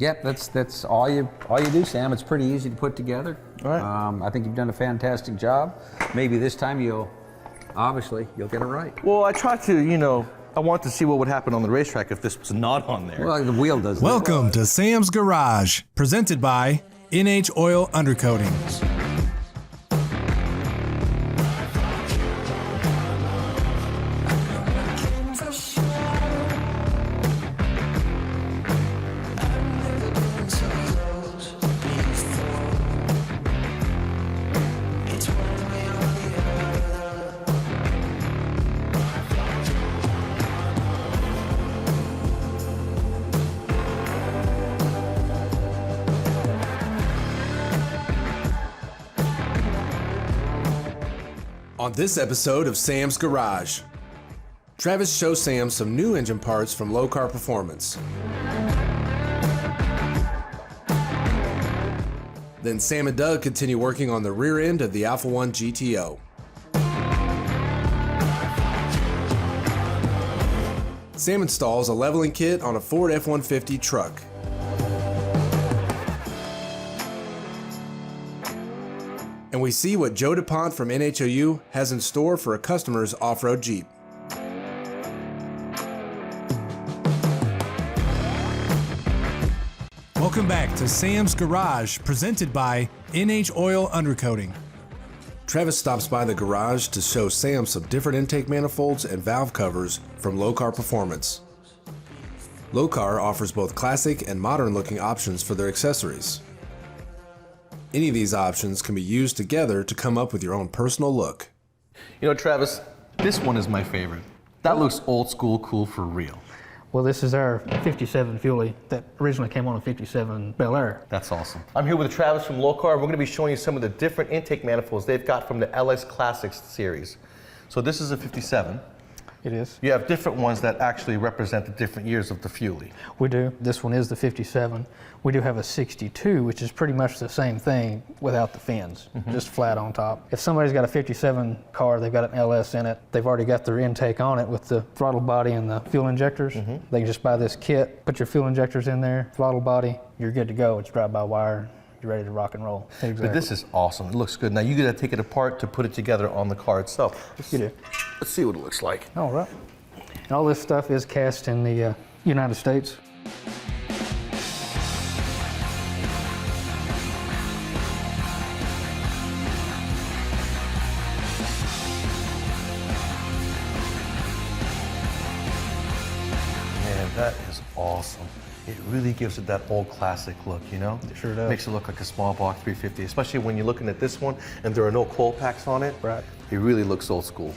Yep, that's all you do, Sam. It's pretty easy to put together. All right. I think you've done a fantastic job. Maybe this time you'll get it right. Well, I tried to, I wanted to see what would happen on the racetrack if this was not on there. Well, the wheel does. Welcome to Sam's Garage, presented by NH Oil Undercoatings. On this episode of Sam's Garage, Travis shows Sam some new engine parts from Low Car Performance. Then Sam and Doug continue working on the rear end of the Alpha 1 GTO. Sam installs a leveling kit on a Ford F-150 truck. And we see what Joe DuPont from NHOU has in store for a customer's off-road Jeep. Welcome back to Sam's Garage, presented by NH Oil Undercoating. Travis stops by the garage to show Sam some different intake manifolds and valve covers from Low Car Performance. Low Car offers both classic and modern-looking options for their accessories. Any of these options can be used together to come up with your own personal look. Travis, this one is my favorite. That looks old school cool for real. Well, this is our 57 Fuelie that originally came on a 57 Bel Air. That's awesome. I'm here with Travis from Low Car. We're going to be showing you some of the different intake manifolds they've got from the LS Classics series. So this is a 57. It is. You have different ones that actually represent the different years of the Fuelie. We do. This one is the 57. We do have a 62, which is pretty much the same thing without the fins, just flat on top. If somebody's got a 57 car, they've got an LS in it, they've already got their intake on it with the throttle body and the fuel injectors. They can just buy this kit, put your fuel injectors in there, throttle body, you're good to go. It's drive-by-wire. You're ready to rock and roll. Exactly. But this is awesome. It looks good. Now you got to take it apart to put it together on the car itself. You do. Let's see what it looks like. All right. And all this stuff is cast in the United States. Man, that is awesome. It really gives it that old classic look, It sure does. Makes it look like a small block 350, especially when you're looking at this one and there are no coil packs on it. Right. It really looks old school.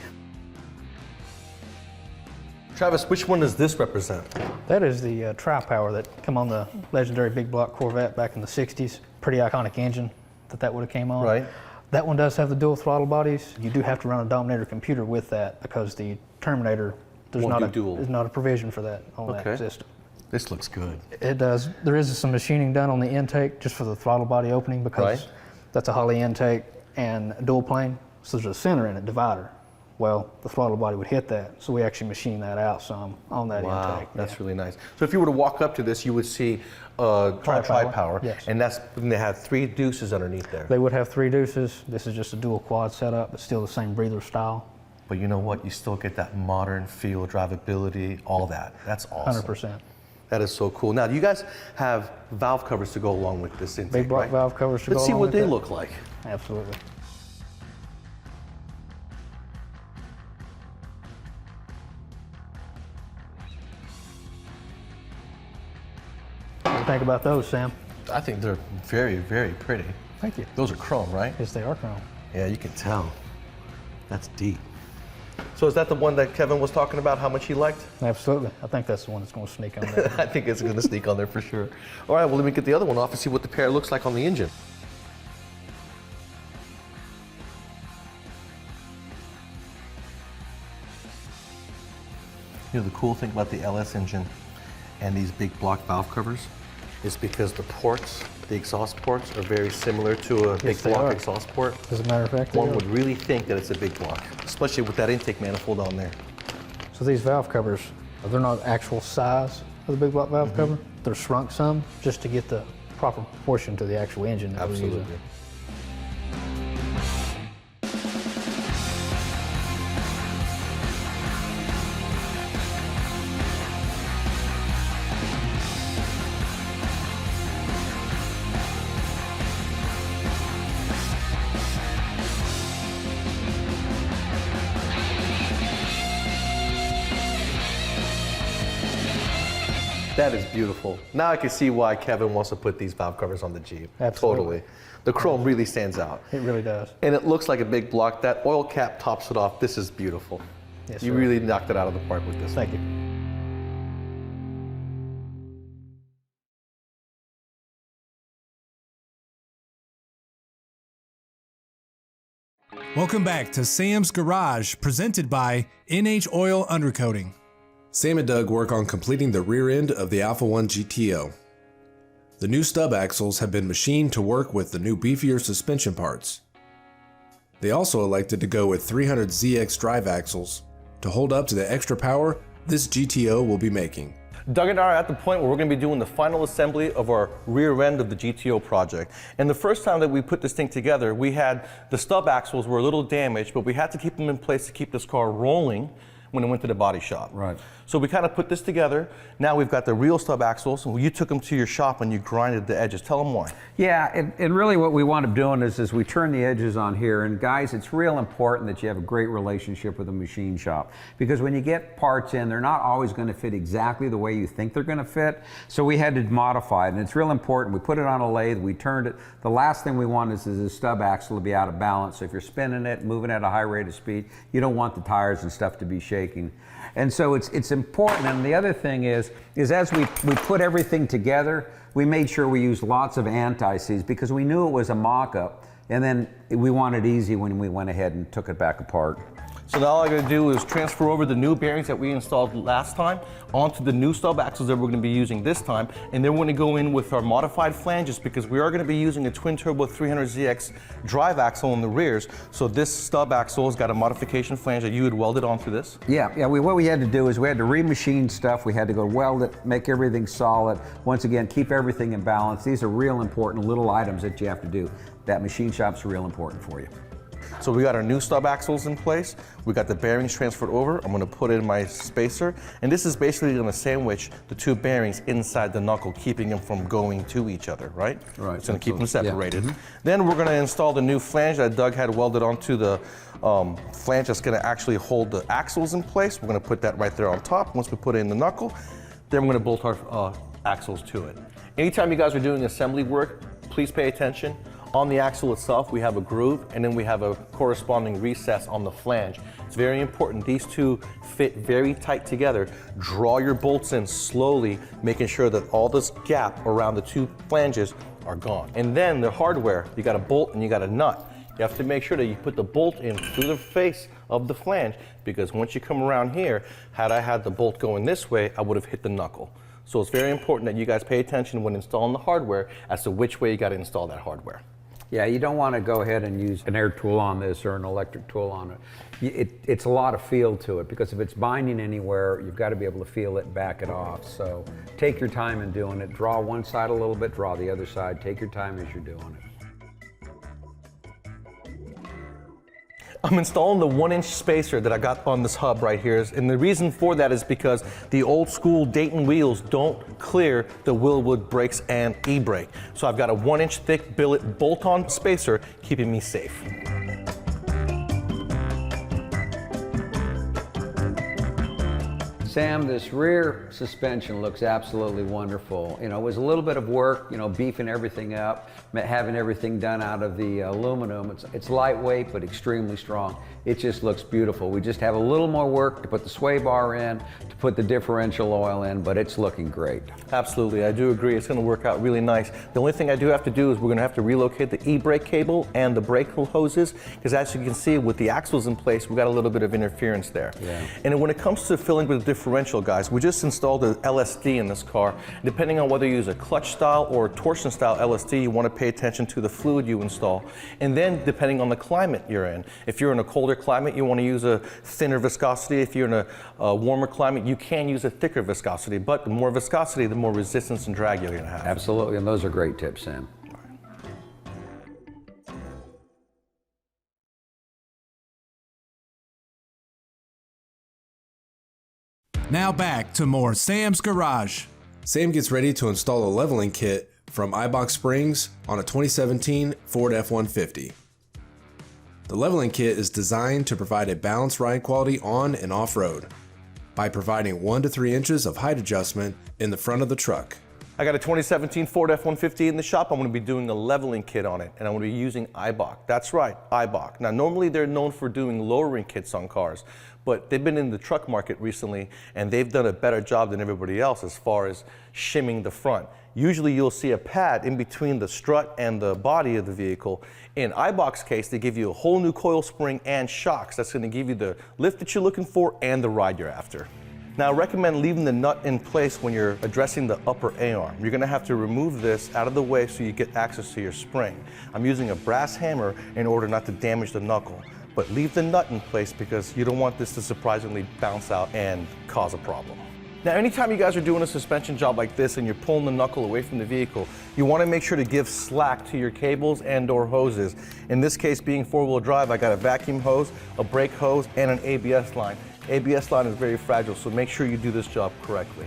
Travis, which one does this represent? That is the Tri-Power that come on the legendary big block Corvette back in the 60s. Pretty iconic engine that would have came on. Right. That one does have the dual throttle bodies. You do have to run a Dominator computer with that because the Terminator, there's not a provision for that on that system. This looks good. It does. There is some machining done on the intake just for the throttle body opening because that's a Holley intake and a dual plane. So there's a center in it, divider. Well, the throttle body would hit that, so we actually machine that out some on that intake. That's really nice. So if you were to walk up to this, you would see Tri-Power, yes. and that's when they have 3 deuces underneath there. They would have 3 deuces. This is just a dual quad setup, but still the same breather style. But you know what? You still get that modern feel, drivability, all that. That's awesome. 100%. That is so cool. Now, you guys have valve covers to go along with this intake, Big block valve covers to go Let's see along what with they that. look like. Absolutely. What do you think about those, Sam? I think they're very, very pretty. Thank you. Those are chrome, right? Yes, they are chrome. Yeah, you can tell. That's deep. So is that the one that Kevin was talking about, how much he liked? Absolutely. I think that's the one that's going to sneak on there. I think it's going to sneak on there for sure. All right, well, let me get the other one off and see what the pair looks like on the engine. The cool thing about the LS engine and these big block valve covers is because the ports, the exhaust ports, are very similar to a big block exhaust port. As a matter of fact, one would really think that it's a big block, especially with that intake manifold on there. So these valve covers, they're not actual size of the big block valve cover. they're shrunk some just to get the proper proportion to the actual engine that we're using. Absolutely. That is beautiful. Now I can see why Kevin wants to put these valve covers on the Jeep. Absolutely. Totally. The chrome really stands out. It really does. And it looks like a big block. That oil cap tops it off. This is beautiful. Yes, You sir. really knocked it out of the park with this. Thank you. Welcome back to Sam's Garage, presented by NH Oil Undercoating. Sam and Doug work on completing the rear end of the Alpha 1 GTO. The new stub axles have been machined to work with the new beefier suspension parts. They also elected to go with 300ZX drive axles to hold up to the extra power this GTO will be making. Doug and I are at the point where we're going to be doing the final assembly of our rear end of the GTO project. And the first time that we put this thing together, we had the stub axles were a little damaged, but we had to keep them in place to keep this car rolling when it went to the body shop. Right. So we kind of put this together. Now we've got the real stub axles, and you took them to your shop and you grinded the edges. Tell them why. Yeah, and really what we wound up doing is we turn the edges on here, and guys, it's real important that you have a great relationship with a machine shop, because when you get parts in, they're not always going to fit exactly the way you think they're going to fit, so we had to modify it, and it's real important. We put it on a lathe, we turned it. The last thing we want is the stub axle to be out of balance, so if you're spinning it, moving at a high rate of speed, you don't want the tires and stuff to be shaking. And so it's important. And the other thing is as we put everything together, we made sure we used lots of anti-seize, because we knew it was a mock-up, and then we wanted easy when we went ahead and took it back apart. So now all I gotta do is transfer over the new bearings that we installed last time onto the new stub axles that we're gonna be using this time, and then we're gonna go in with our modified flanges, because we are gonna be using a twin turbo 300ZX drive axle in the rears. So this stub axle has got a modification flange that you had welded onto this. Yeah. What we had to do is we had to remachine stuff. We had to go weld it, make everything solid. Once again, keep everything in balance. These are real important little items that you have to do. That machine shop's real important for you. So we got our new stub axles in place. We got the bearings transferred over. I'm gonna put in my spacer. And this is basically gonna sandwich the two bearings inside the knuckle, keeping them from going to each other, right? Right. It's gonna keep them Absolutely. separated. Yeah. Mm-hmm. Then we're gonna install the new flange that Doug had welded onto the flange that's gonna actually hold the axles in place. We're gonna put that right there on top. Once we put it in the knuckle, then we're gonna bolt our axles to it. Anytime you guys are doing assembly work, please pay attention. On the axle itself, we have a groove, and then we have a corresponding recess on the flange. It's very important. These two fit very tight together. Draw your bolts in slowly, making sure that all this gap around the two flanges are gone. And then the hardware, you got a bolt and you got a nut. You have to make sure that you put the bolt in through the face of the flange, because once you come around here, had I had the bolt going this way, I would have hit the knuckle. So it's very important that you guys pay attention when installing the hardware as to which way you got to install that hardware. Yeah, you don't want to go ahead and use an air tool on this or an electric tool on it. It's a lot of feel to it, because if it's binding anywhere, you've got to be able to feel it, back it off. So take your time in doing it. Draw one side a little bit, draw the other side. Take your time as you're doing it. I'm installing the 1-inch spacer that I got on this hub right here, and the reason for that is because the old school Dayton wheels don't clear the Willwood brakes and e-brake. So I've got a 1-inch thick billet bolt-on spacer keeping me safe. Sam, this rear suspension looks absolutely wonderful. You know, it was a little bit of work, you know, beefing everything up, having everything done out of the aluminum. It's lightweight, but extremely strong. It just looks beautiful. We just have a little more work to put the sway bar in, to put the differential oil in, but it's looking great. Absolutely, I do agree. It's going to work out really nice. The only thing I do have to do is we're going to have to relocate the e-brake cable and the brake hoses, because as you can see, with the axles in place, we got a little bit of interference there. Yeah. And when it comes to filling with the differential, guys. We just installed an LSD in this car. Depending on whether you use a clutch style or a torsion style LSD, you want to pay attention to the fluid you install. And then depending on the climate you're in. If you're in a colder climate, you want to use a thinner viscosity. If you're in a warmer climate, you can use a thicker viscosity. But the more viscosity, the more resistance and drag you're going to have. Absolutely, and those are great tips, Sam. Now back to more Sam's Garage. Sam gets ready to install a leveling kit from iBox Springs on a 2017 Ford F-150. The leveling kit is designed to provide a balanced ride quality on and off-road by providing 1 to 3 inches of height adjustment in the front of the truck. I got a 2017 Ford F-150 in the shop. I'm going to be doing a leveling kit on it, and I'm going to be using iBox. That's right, iBox. Now, normally they're known for doing lowering kits on cars, but they've been in the truck market recently, and they've done a better job than everybody else as far as shimming the front. Usually you'll see a pad in between the strut and the body of the vehicle. In iBox case, they give you a whole new coil spring and shocks. That's going to give you the lift that you're looking for and the ride you're after. Now, I recommend leaving the nut in place when you're addressing the upper A-arm. You're going to have to remove this out of the way so you get access to your spring. I'm using a brass hammer in order not to damage the knuckle, but leave the nut in place because you don't want this to surprisingly bounce out and cause a problem. Now, anytime you guys are doing a suspension job like this and you're pulling the knuckle away from the vehicle, you want to make sure to give slack to your cables and/or hoses. In this case, being four-wheel drive, I got a vacuum hose, a brake hose, and an ABS line. ABS line is very fragile, so make sure you do this job correctly.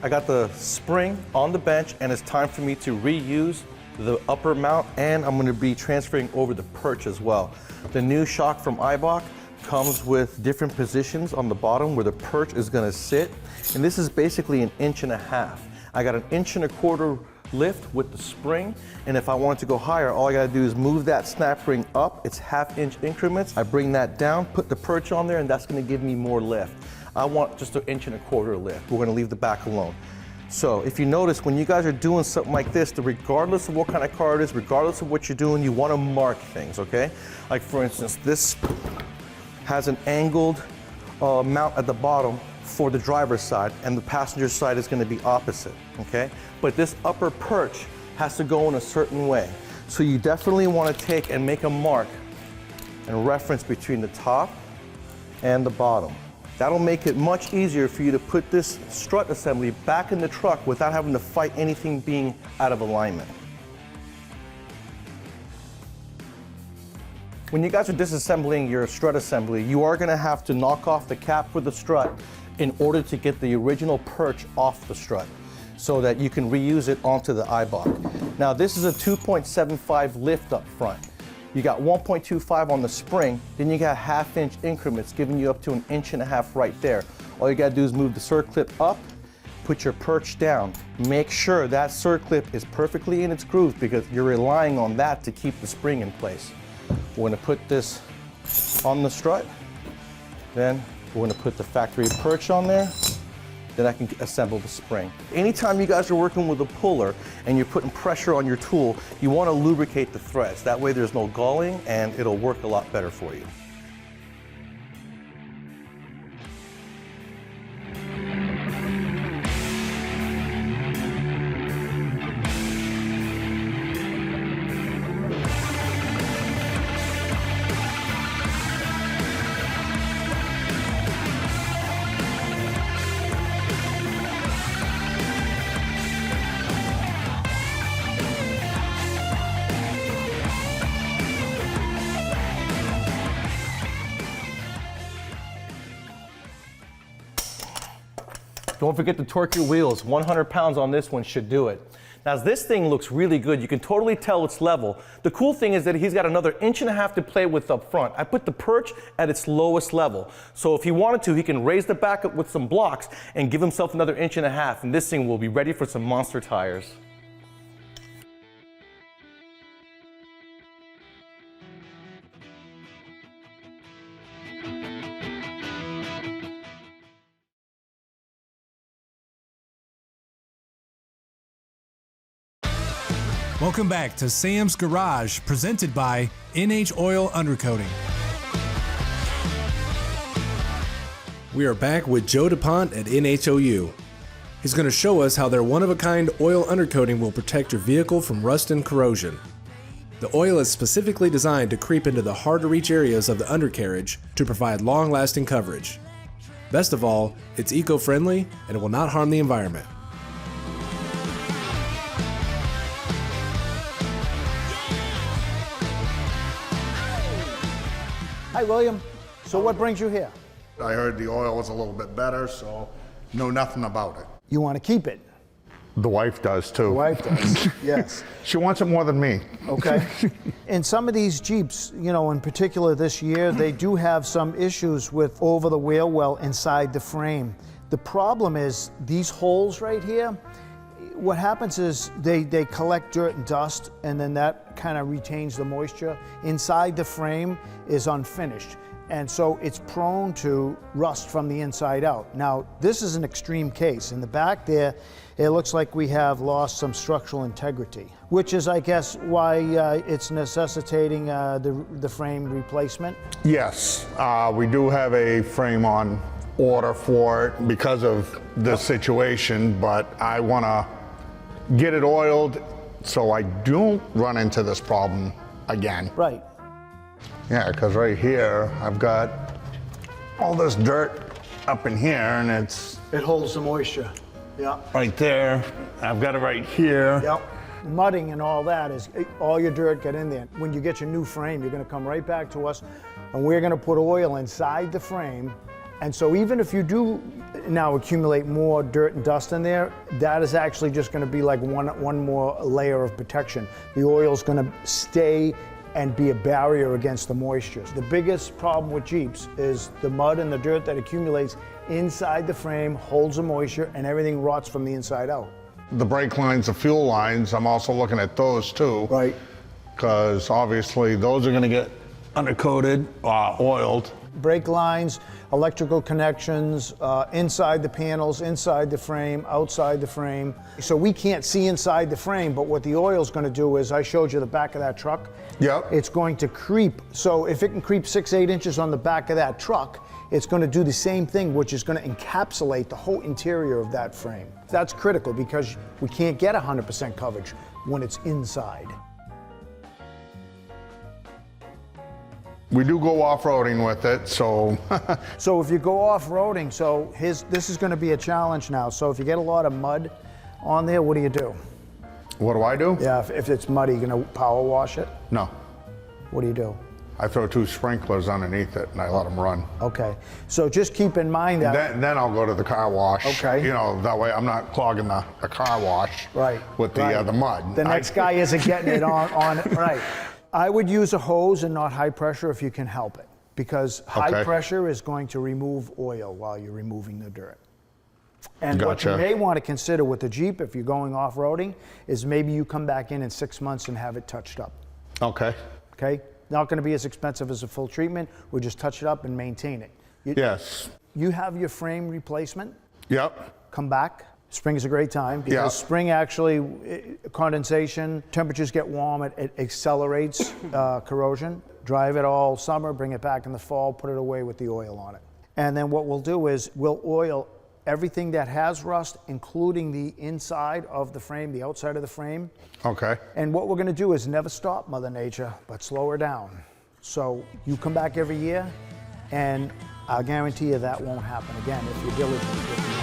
I got the spring on the bench, and it's time for me to reuse the upper mount, and I'm going to be transferring over the perch as well. The new shock from iBox comes with different positions on the bottom where the perch is going to sit, and this is basically 1.5 inches. I got 1.25 inch lift with the spring, and if I want to go higher, all I got to do is move that snap ring up. It's 1/2 inch increments. I bring that down, put the perch on there, and that's going to give me more lift. I want just 1.25 inch lift. We're going to leave the back alone. So if you notice, when you guys are doing something like this, regardless of what kind of car it is, regardless of what you're doing, you want to mark things, okay? Like for instance, this has an angled mount at the bottom for the driver's side, and the passenger side is going to be opposite, okay? But this upper perch has to go in a certain way. So you definitely want to take and make a mark and reference between the top and the bottom. That'll make it much easier for you to put this strut assembly back in the truck without having to fight anything being out of alignment. When you guys are disassembling your strut assembly, you are going to have to knock off the cap for the strut in order to get the original perch off the strut so that you can reuse it onto the iBox. Now, this is a 2.75 lift up front. You got 1.25 on the spring, then you got 1/2 inch increments giving you up to 1.5 inches right there. All you gotta do is move the circlip up, put your perch down. Make sure that circlip is perfectly in its groove because you're relying on that to keep the spring in place. We're gonna put this on the strut, then we're gonna put the factory perch on there, then I can assemble the spring. Anytime you guys are working with a puller and you're putting pressure on your tool, you want to lubricate the threads. That way there's no galling and it'll work a lot better for you. Don't forget to torque your wheels. 100 pounds on this one should do it. Now, this thing looks really good. You can totally tell it's level. The cool thing is that he's got another 1.5 inches to play with up front. I put the perch at its lowest level. So if he wanted to, he can raise the back up with some blocks and give himself another 1.5 inches, and this thing will be ready for some monster tires. Welcome back to Sam's Garage, presented by NH Oil Undercoating. We are back with Joe DuPont at NHOU. He's going to show us how their one-of-a-kind oil undercoating will protect your vehicle from rust and corrosion. The oil is specifically designed to creep into the hard-to-reach areas of the undercarriage to provide long-lasting coverage. Best of all, it's eco-friendly and it will not harm the environment. Hi, William. So what brings you here? I heard the oil was a little bit better, so know nothing about it. You want to keep it. The wife does too. The wife does, yes. She wants it more than me. Okay. In some of these Jeeps, you know, in particular this year, they do have some issues with over the wheel well inside the frame. The problem is these holes right here, what happens is they collect dirt and dust, and then that kind of retains the moisture. Inside the frame is unfinished, and so it's prone to rust from the inside out. Now, this is an extreme case. In the back there, it looks like we have lost some structural integrity, which is, I guess, why it's necessitating the frame replacement. Yes, we do have a frame on order for it because of this situation, but I want to get it oiled so I don't run into this problem again. Right. Yeah, because right here, I've got all this dirt up in here, and it's It holds the moisture. Yeah. right there. I've got it right here. Yep. Mudding and all that is all your dirt get in there. When you get your new frame, you're going to come right back to us, and we're going to put oil inside the frame. And so even if you do now accumulate more dirt and dust in there, that is actually just going to be like one more layer of protection. The oil's going to stay and be a barrier against the moisture. The biggest problem with Jeeps is the mud and the dirt that accumulates inside the frame holds the moisture, and everything rots from the inside out. The brake lines, the fuel lines, I'm also looking at those too. Right. Because obviously those are going to get undercoated, oiled. Brake lines, electrical connections, inside the panels, inside the frame, outside the frame. So we can't see inside the frame, but what the oil's going to do is, I showed you the back of that truck. Yep. It's going to creep. So if it can creep 6-8 inches on the back of that truck, it's going to do the same thing, which is going to encapsulate the whole interior of that frame. That's critical because we can't get 100% coverage when it's inside. We do go off-roading with it, so. So if you go off-roading, so this is going to be a challenge now. So if you get a lot of mud on there, what do you do? What do I do? Yeah, if it's muddy, you're going to power wash it? No. What do you do? I throw 2 sprinklers underneath it and I let them run. Okay, so just keep in mind that. Then I'll go to the car wash. Okay. You know, that way I'm not clogging the car wash. Right. With right. the mud. The next guy isn't getting it on right. I would use a hose and not high pressure if you can help it, because high Okay. pressure is going to remove oil while you're removing the dirt. And what Gotcha. you may want to consider with the Jeep, if you're going off-roading, is maybe you come back in 6 months and have it touched up. Okay. Okay? Not going to be as expensive as a full treatment. We'll just touch it up and maintain it. Yes. You have your frame replacement. Yep. Come back. Spring is a great time because Yeah. spring actually, condensation, temperatures get warm, it accelerates corrosion. Drive it all summer, bring it back in the fall, put it away with the oil on it. And then what we'll do is we'll oil everything that has rust, including the inside of the frame, the outside of the frame. Okay. And what we're going to do is never stop Mother Nature, but slow her down. So you come back every year, and I'll guarantee you that won't happen again if you're diligent with the